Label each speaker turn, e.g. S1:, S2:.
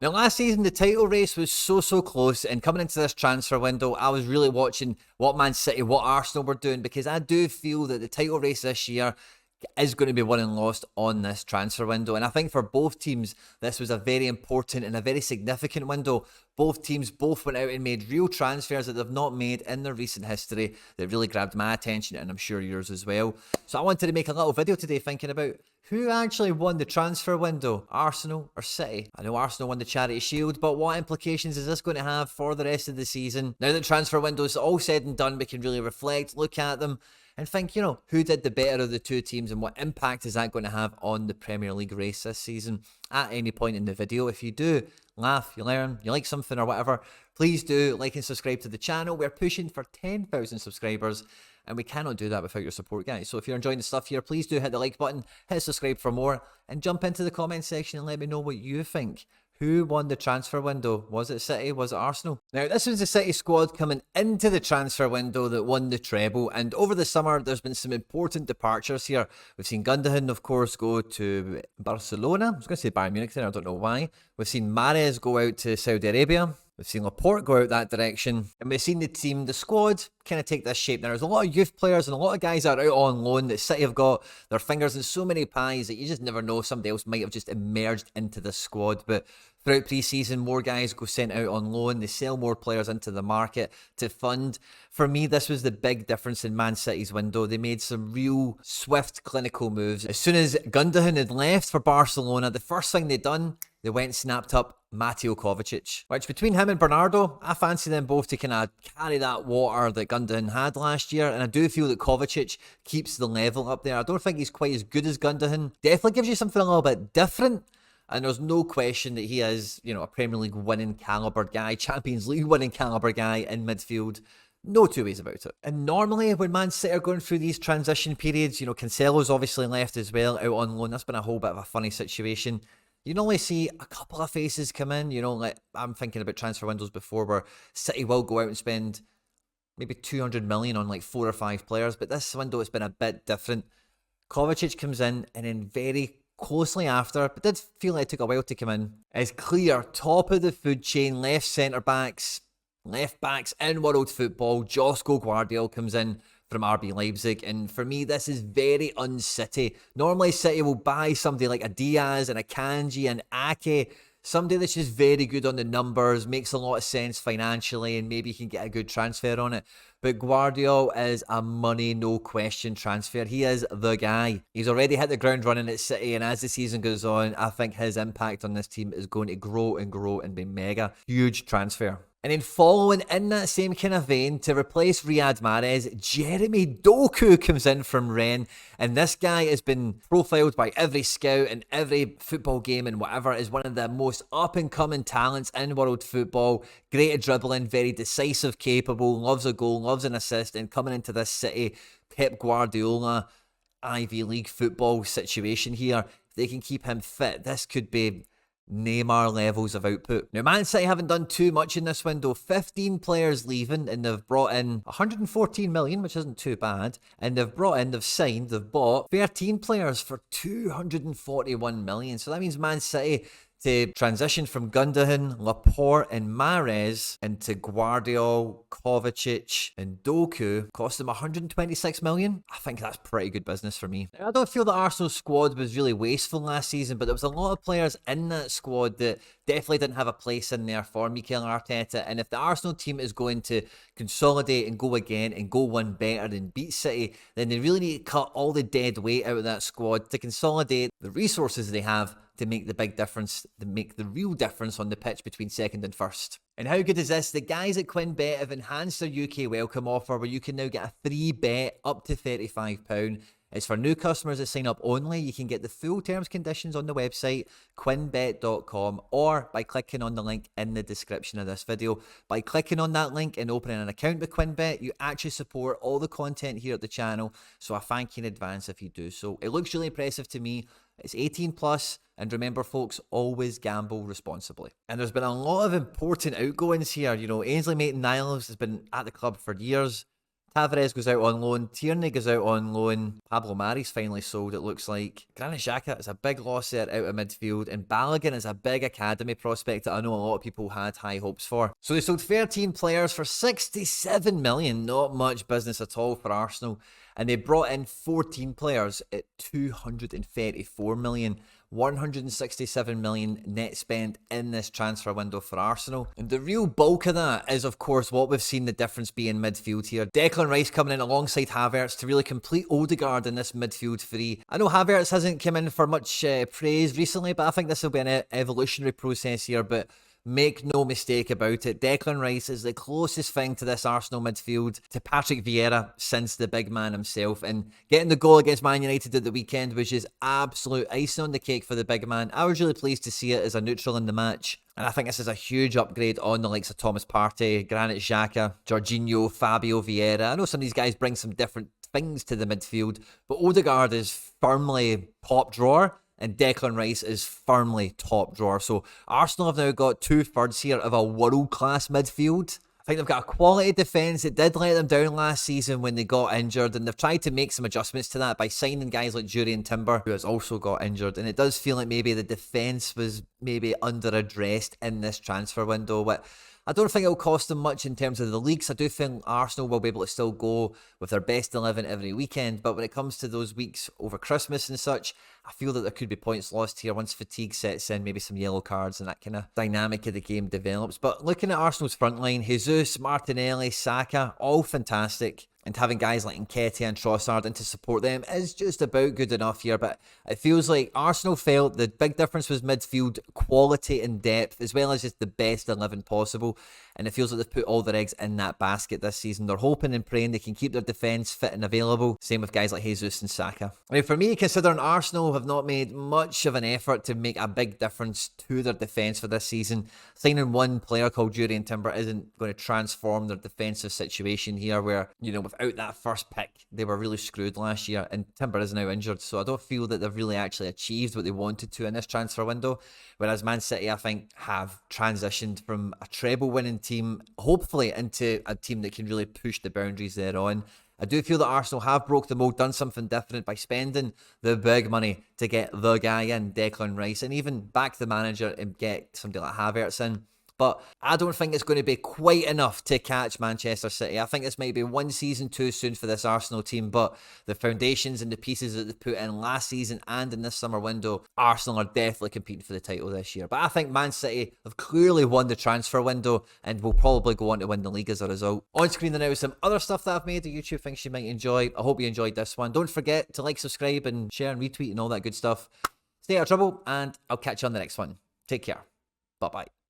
S1: Now, last season, the title race was so close, and coming into this transfer window, I was really watching what Man City, what Arsenal were doing, because I do feel that the title race this year is going to be won and lost on this transfer window. And I think for both teams, this was a very important and a very significant window. Both teams went out and made real transfers that they've not made in their recent history that really grabbed my attention, and I'm sure yours as well. So I wanted to make a little video today thinking about who actually won the transfer window, Arsenal or City? I know Arsenal won the Charity Shield, but what implications is this going to have for the rest of the season? Now that transfer window's all said and done, we can really reflect, look at them, and think, who did the better of the two teams and what impact is that going to have on the Premier League race this season at any point in the video. If you do laugh, you learn, you like something or whatever, please do like and subscribe to the channel. We're pushing for 10,000 subscribers. And we cannot do that without your support, guys. So if you're enjoying the stuff here, please do hit the like button, hit subscribe for more, and jump into the comment section and let me know what you think. Who won the transfer window? Was it City? Was it Arsenal? Now, this was the City squad coming into the transfer window that won the treble. And over the summer, there's been some important departures here. We've seen Gundogan, of course, go to Barcelona. I was going to say Bayern Munich there, I don't know why. We've seen Mahrez go out to Saudi Arabia. We've seen Laporte go out that direction, and we've seen the squad kind of take this shape. Now, there's a lot of youth players and a lot of guys that are out on loan that City have got their fingers in so many pies that you just never know. Somebody else might have just emerged into the squad, but throughout pre-season, more guys go sent out on loan. They sell more players into the market to fund. For me, this was the big difference in Man City's window. They made some real swift, clinical moves. As soon as Gundogan had left for Barcelona, the first thing they'd done, they went and snapped up Mateo Kovacic, which between him and Bernardo, I fancy them both to kind of carry that water that Gundogan had last year, and I do feel that Kovacic keeps the level up there. I don't think he's quite as good as Gundogan. Definitely gives you something a little bit different, and there's no question that he is, a Premier League winning caliber guy, Champions League winning caliber guy in midfield. No two ways about it. And normally when Man City are going through these transition periods, Cancelo's obviously left as well, out on loan. That's been a whole bit of a funny situation. You normally see a couple of faces come in, like I'm thinking about transfer windows before where City will go out and spend maybe 200 million on like 4 or 5 players, but this window has been a bit different. Kovacic comes in, and then very closely after, but did feel like it took a while to come in, is clear top of the food chain, left centre-backs, left-backs in world football. Josko Gvardiol comes in from RB Leipzig, and for me this is very un-City. Normally City will buy somebody like a Diaz and a Kanji and Ake, somebody that's just very good on the numbers, makes a lot of sense financially, and maybe you can get a good transfer on it. But Gvardiol is a money, no question transfer. He is the guy. He's already hit the ground running at City, and as the season goes on, I think his impact on this team is going to grow and be mega. Huge transfer. And then following in that same kind of vein, to replace Riyad Mahrez, Jeremy Doku comes in from Rennes. And this guy has been profiled by every scout and every football game and whatever as one of the most up-and-coming talents in world football. Great at dribbling, very decisive, capable, loves a goal, loves an assist. And coming into this City, Pep Guardiola, Ivy League football situation here, if they can keep him fit, this could be Neymar levels of output. Now, Man City haven't done too much in this window. 15 players leaving, and they've brought in 114 million, which isn't too bad. And they've bought 13 players for 241 million. So that means Man City to transition from Gundogan, Laporte and Mahrez into Gvardiol, Kovacic and Doku cost them 126 million. I think that's pretty good business for me. Now, I don't feel that Arsenal's squad was really wasteful last season, but there was a lot of players in that squad that definitely didn't have a place in there for Mikel Arteta. And if the Arsenal team is going to consolidate and go again and go one better and beat City, then they really need to cut all the dead weight out of that squad to consolidate the resources they have to make the big difference, to make the real difference on the pitch between second and first. And how good is this? The guys at QuinnBet have enhanced their UK welcome offer where you can now get a free bet up to £35. It's for new customers that sign up only. You can get the full terms and conditions on the website, quinnbet.com, or by clicking on the link in the description of this video. By clicking on that link and opening an account with QuinnBet, you actually support all the content here at the channel, so I thank you in advance if you do so. It looks really impressive to me. It's 18 plus, and remember folks, always gamble responsibly. And there's been a lot of important outgoings here. Ainsley Maitland-Niles has been at the club for years. Tavares goes out on loan. Tierney goes out on loan. Pablo Mari's finally sold, it looks like. Granit Xhaka is a big loss there out of midfield. And Balogun is a big academy prospect that I know a lot of people had high hopes for. So they sold 13 players for 67 million. Not much business at all for Arsenal. And they brought in 14 players at 234 million. 167 million net spend in this transfer window for Arsenal. And the real bulk of that is, of course, what we've seen the difference be in midfield here. Declan Rice coming in alongside Havertz to really complete Odegaard in this midfield three. I know Havertz hasn't come in for much praise recently, but I think this will be an evolutionary process here. But make no mistake about it, Declan Rice is the closest thing to this Arsenal midfield to Patrick Vieira since the big man himself. And getting the goal against Man United at the weekend was just absolute icing on the cake for the big man. I was really pleased to see it as a neutral in the match. And I think this is a huge upgrade on the likes of Thomas Partey, Granit Xhaka, Jorginho, Fabio Vieira. I know some of these guys bring some different things to the midfield, but Odegaard is firmly top drawer. And Declan Rice is firmly top drawer. So Arsenal have now got 2/3 here of a world-class midfield. I think they've got a quality defence. It did let them down last season when they got injured, and they've tried to make some adjustments to that by signing guys like Jurriën Timber, who has also got injured. And it does feel like maybe the defence was maybe under-addressed in this transfer window, but I don't think it'll cost them much in terms of the leagues. I do think Arsenal will be able to still go with their best 11 every weekend, but when it comes to those weeks over Christmas and such, I feel that there could be points lost here once fatigue sets in, maybe some yellow cards and that kind of dynamic of the game develops. But looking at Arsenal's front line, Jesus, Martinelli, Saka, all fantastic. And having guys like Nketiah and Trossard in to support them is just about good enough here. But it feels like Arsenal felt the big difference was midfield quality and depth, as well as just the best 11 possible. And it feels like they've put all their eggs in that basket this season. They're hoping and praying they can keep their defence fit and available. Same with guys like Jesus and Saka. I mean, for me, considering Arsenal have not made much of an effort to make a big difference to their defence for this season, signing one player called Jurriën Timber isn't going to transform their defensive situation here where, you know, without that first pick, they were really screwed last year, and Timber is now injured, so I don't feel that they've really actually achieved what they wanted to in this transfer window, whereas Man City, I think, have transitioned from a treble-winning team, hopefully, into a team that can really push the boundaries thereon. I do feel that Arsenal have broke the mold, done something different by spending the big money to get the guy in, Declan Rice, and even back the manager and get somebody like Havertz in. But I don't think it's going to be quite enough to catch Manchester City. I think this might be one season too soon for this Arsenal team, but the foundations and the pieces that they put in last season and in this summer window, Arsenal are definitely competing for the title this year. But I think Man City have clearly won the transfer window and will probably go on to win the league as a result. On screen now is some other stuff that I've made that YouTube thinks you might enjoy. I hope you enjoyed this one. Don't forget to like, subscribe, and share and retweet and all that good stuff. Stay out of trouble, and I'll catch you on the next one. Take care. Bye-bye.